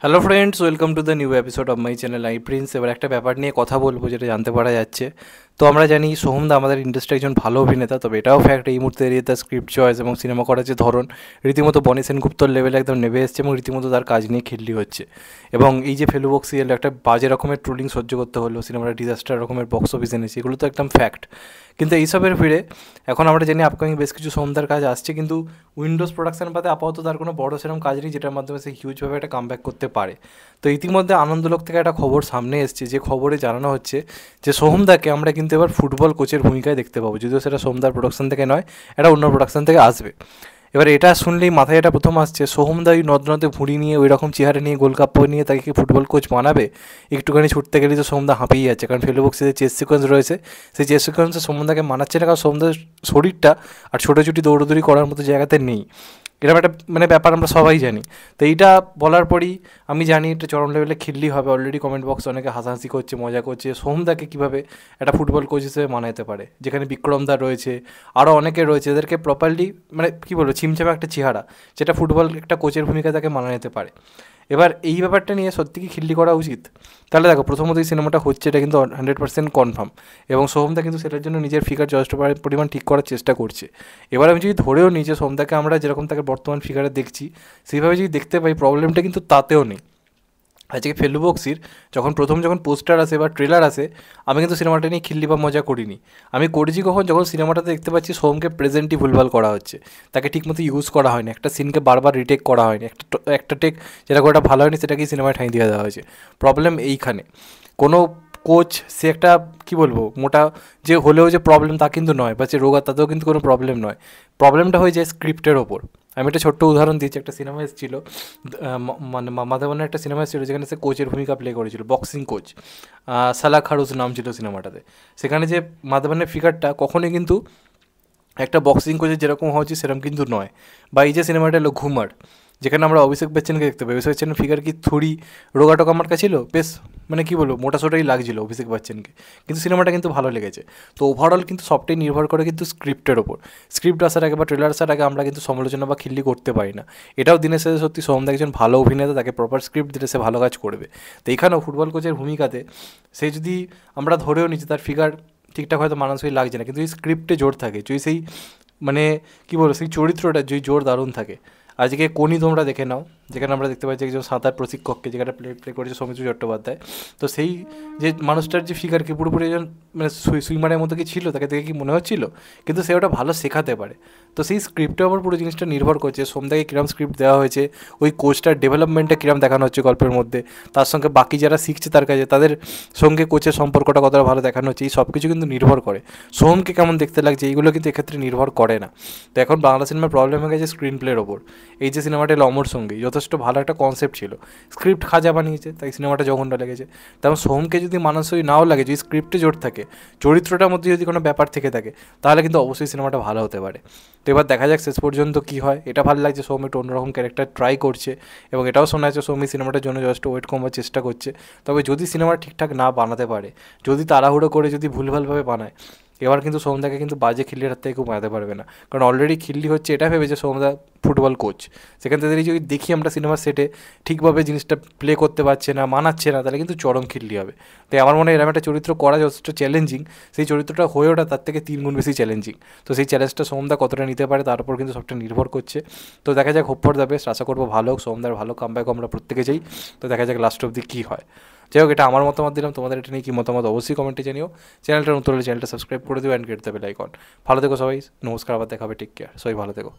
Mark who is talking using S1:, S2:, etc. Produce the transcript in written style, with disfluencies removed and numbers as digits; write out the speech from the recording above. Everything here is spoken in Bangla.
S1: Hello friends, welcome to the new episode of my channel I Prince. এবার একটা ব্যাপার নিয়ে কথা বলবো যেটা জানতে পারা যাচ্ছে। তো আমরা জানি সোহমদা আমাদের ইন্ডাস্ট্রি একজন ভালো অভিনেতা, তবে এটাও ফ্যাক্ট এই মুহূর্তে এরিয়ে তার স্ক্রিপ্ট চয়েস এবং সিনেমা করার যে ধরন রীতিমতো বনি সেনগুপ্তর লেভেলে একদম নেমে এসছে এবং রীতিমতো তার কাজ নিয়ে খিল্লি হচ্ছে। এবং এই যে ফেলুবক সিরিয়াল একটা বাজে রকমের ট্রোলিং সহ্য করতে হলো, সিনেমাটা ডিজাস্টার রকমের বক্স অফিস এনেছে, এগুলো তো একদম ফ্যাক্ট। কিন্তু এইসবের ভিড়ে এখন আমরা জানি আপকামিং বেশ কিছু সোহমদার কাজ আসছে, কিন্তু উইন্ডোজ প্রোডাকশন পাতে আপাতত তার কোনো বড় সেরকম কাজ নেই যেটার মাধ্যমে সে হিউজভাবে একটা কামব্যাক করতে পারে। তো ইতিমধ্যে আনন্দলোক থেকে একটা খবর সামনে এসছে, যে খবরে জানানো হচ্ছে যে সোহমদাকে আমরা কিন্তু এবার ফুটবল কোচের ভূমিকায় দেখতে পাবো, যদিও সেটা সোহমদার প্রোডাকশন থেকে নয়, এটা অন্য প্রোডাকশন থেকে আসবে। এবার এটা শুনলেই মাথায় এটা প্রথম আসছে, সোহমদা ওই নদে ভুঁড়ি নিয়ে ওই রকম চেহারা নিয়ে গোলকাপ্প নিয়ে তাকে কি ফুটবল কোচ বানাবে? একটুখানি ছুটতে গেলেই তো সোহমদা হাঁপিয়ে যাচ্ছে, কারণ ফেলুবক্সে যে চেস সিকোয়েন্স রয়েছে সেই চেস সিকোয়েন্সে সোহমদাকে মানাচ্ছে না, কারণ সোহমদার শরীরটা আর ছোটাছুটি দৌড়দৌড়ি করার মতো জায়গাতে নেই। এরকম একটা ব্যাপার আমরা সবাই জানি। তো এইটা বলার পরই আমি জানি এটা চরম লেভেলে খিল্লি হবে। অলরেডি কমেন্ট বক্সে অনেকে হাসাহাসি করছে, মজা করছে সোহমদাকে কীভাবে একটা ফুটবল কোচ হিসেবে মানাতে পারে, যেখানে বিক্রমদা রয়েছে, আরও অনেকে রয়েছে, এদেরকে প্রপারলি কী বলবো ছিমছামে একটা চেহারা, যেটা ফুটবল একটা কোচের ভূমিকা তাকে মানাতে পারে। এবার এই ব্যাপারটা নিয়ে সত্যি কি খিল্লি করা উচিত? তাহলে দেখো, প্রথমত এই সিনেমাটা হচ্ছে এটা কিন্তু 100% কনফার্ম, এবং সোহমদা কিন্তু সেটার জন্য নিজের ফিগার যথেষ্ট পরিমাণ ঠিক করার চেষ্টা করছে। এবার আমি যদি ধরেও নিই যে সোহমদাকে আমরা যেরকম তাকে বর্তমান ফিগারে দেখছি সেইভাবে যদি দেখতে পাই, প্রবলেমটা কিন্তু তাতেও নেই। আজকে ফেলুবক্সির যখন পোস্টার আসে বা ট্রেলার আসে, আমি কিন্তু সিনেমাটা নিয়ে খিল্লি বা মজা করিনি। আমি করেছি কখন, যখন সিনেমাটাতে দেখতে পাচ্ছি সোহমকে প্রেজেন্টই ভুলভাল করা হচ্ছে, তাকে ঠিকমতো ইউজ করা হয়নি, একটা সিনকে বারবার রিটেক করা হয়নি, একটা টেক যেটা করে ভালো হয়নি সেটাকেই সিনেমায় ঠাঁই দিয়ে দেওয়া হয়েছে। প্রবলেম এইখানে। কোনো কোচ সে একটা কী বলবো মোটা যে হলেও যে প্রবলেম তা কিন্তু নয়, বা যে রোগা তাতেও কিন্তু কোনো প্রবলেম নয়। প্রবলেমটা হয়ে যায় স্ক্রিপ্টের ওপর। আমি একটা ছোট্ট উদাহরণ দিচ্ছি, একটা সিনেমা এসেছিল, মাধবনের একটা সিনেমা এসেছিল যেখানে সে কোচের ভূমিকা প্লে করেছিল, বক্সিং কোচ, সালা খারুজ নাম ছিল সিনেমাটাতে। সেখানে যে মাধবনের ফিগারটা কখনোই কিন্তু একটা বক্সিং কোচের যেরকম হওয়া উচিত সেরকম কিন্তু নয়। বা এই যে সিনেমাটা এলো ঘুমার, যেখানে আমরা অভিষেক বচ্চনকে দেখতে পাই, অভিষেক বচ্চনের ফিগার কি থুড়ি রোগাটোকা আমার কাছে ছিল, বেশ কী বলবো মোটাসোটাই লাগছিল অভিষেক বচ্চনকে, কিন্তু সিনেমাটা কিন্তু ভালো লেগেছে। তো ওভারঅল কিন্তু সবটাই নির্ভর করে কিন্তু স্ক্রিপ্টের ওপর। স্ক্রিপ্ট আসার আগে বা ট্রেলার আসার আগে আমরা কিন্তু সমালোচনা বা খিল্লি করতে পারি না। এটাও দিনের শেষে সত্যি সোহমদা একজন ভালো অভিনেতা, তাকে প্রপার স্ক্রিপ্ট দিলে সে ভালো কাজ করবে। তো এইখানেও ফুটবল কোচের ভূমিকাতে সে যদি আমরা ধরেও নিচ্ছি তার ফিগার ঠিকঠাক হয়তো মানুষই লাগছে না, কিন্তু এই স্ক্রিপ্টে জোর থাকে, যদি সেই কী বলবো সেই চরিত্রটা যদি জোর দারুণ থাকে। আজকে কোনি তোমরা দেখে নাও, যেখানে আমরা দেখতে পাচ্ছি একজন সাঁতার প্রশিক্ষককে, যেখানে প্লে করেছে সৌমিত্র চট্টোপাধ্যায়। তো সেই যে মানুষটার যে ফিগার কি পুরোপুরি একজন সুইমারের মতো কি ছিল, তাকে দেখে কি মনে হচ্ছিল? কিন্তু সে ওটা ভালো শেখাতে পারে। তো সেই স্ক্রিপ্টের ওপর পুরো জিনিসটা নির্ভর করছে, সোমদাকে কীরকম স্ক্রিপ্ট দেওয়া হয়েছে, ওই কোচটার ডেভেলপমেন্টটা কীরকম দেখানো হচ্ছে গল্পের মধ্যে, তার সঙ্গে বাকি যারা শিখছে তার কাছে তাদের সঙ্গে কোচের সম্পর্কটা কতটা ভালো দেখানো হচ্ছে, এই সব কিছু কিন্তু নির্ভর করে। সোহমকে কেমন দেখতে লাগছে এইগুলো কিন্তু এক্ষেত্রে নির্ভর করে না। তো এখন বাংলা সিনেমার প্রবলেম হয়ে গেছে স্ক্রিন প্লের ওপর। এই যে সিনেমাটা এলো অমর সঙ্গী, যথেষ্ট ভালো একটা কনসেপ্ট ছিল, স্ক্রিপ্ট খাজা বানিয়েছে, তাই সিনেমাটা জঘন্য লেগেছে। তেমন সোহমকে যদি মানানসই নাও লাগে, যদি স্ক্রিপ্টে জোর থাকে, চরিত্রটার মধ্যে যদি কোনো ব্যাপার থেকে থাকে, তাহলে কিন্তু অবশ্যই সিনেমাটা ভালো হতে পারে। তো এবার দেখা যাক শেষ পর্যন্ত কী হয়। এটা ভালো লাগছে, সোহম একটু অন্যরকম ক্যারেক্টার ট্রাই করছে, এবং এটাও শোনা যাচ্ছে সোহম এই সিনেমাটার জন্য যথেষ্ট ওয়েট কমার চেষ্টা করছে। তবে যদি সিনেমা ঠিকঠাক না বানাতে পারে, যদি তাড়াহুড়ো করে যদি ভুলভালভাবে বানায়, এবার কিন্তু সোহমদাকে কিন্তু বাজে খিল্লির হাত থেকে কেউ বাঁধতে পারবে না। কারণ অলরেডি খিল্লি হচ্ছে এটা ভেবে যে সোহমদা ফুটবল কোচ, সেখান থেকে যদি দেখি আমরা সিনেমার সেটে ঠিকভাবে জিনিসটা প্লে করতে পারছে না, মানাচ্ছে না, তাহলে কিন্তু চরম খিল্লি হবে। তাই আমার মনে হয় এরকম একটা চরিত্র করা যথেষ্ট চ্যালেঞ্জিং, সেই চরিত্রটা হয়ে ওঠা তার থেকে 3 গুণ বেশি চ্যালেঞ্জিং। তো সেই চ্যালেঞ্জটা সোহমদা কতটা নিতে পারে তার উপর কিন্তু সবটা নির্ভর করছে। তো দেখা যাক, হোপ ফর দ্য বেস্ট, আশা করবো ভালো হোক, সোহমদার ভালো কামব্যাক আমরা প্রত্যেকে চাই। তো দেখা যাক লাস্ট অব্দি কী হয়। যাই হোক, এটা আমার মতামত দিলাম, তোমাদের এটা নিয়ে কী মতামত অবশ্যই কমেন্টে জানিও। চ্যানেলটা নতুন হলে চ্যানেলটা সাবস্ক্রাইব করে দিও and get the bell icon. ভালো থেকো সবাই, নমস্কার, আবার দেখা হবে, টেক কেয়ার, সবাই ভালো থেকো।